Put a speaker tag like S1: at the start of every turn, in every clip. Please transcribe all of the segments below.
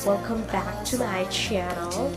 S1: welcome back to my channel.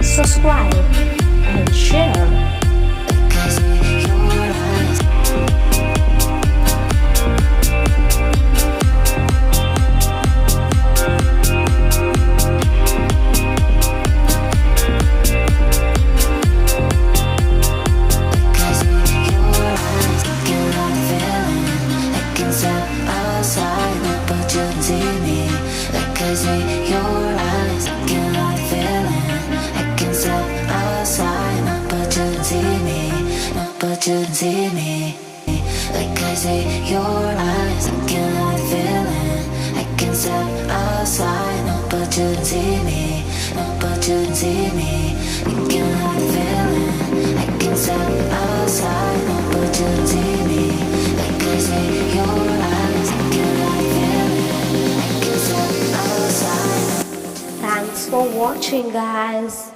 S1: Subscribe and share.
S2: Opportunity me, like I see your eyes, I cannot feel it. I can step outside. Opportunity me, opportunity me, I cannot feel it. I can step outside. Opportunity me, like I see your eyes, I cannot feel it. I can step outside.
S1: Thanks for watching, guys.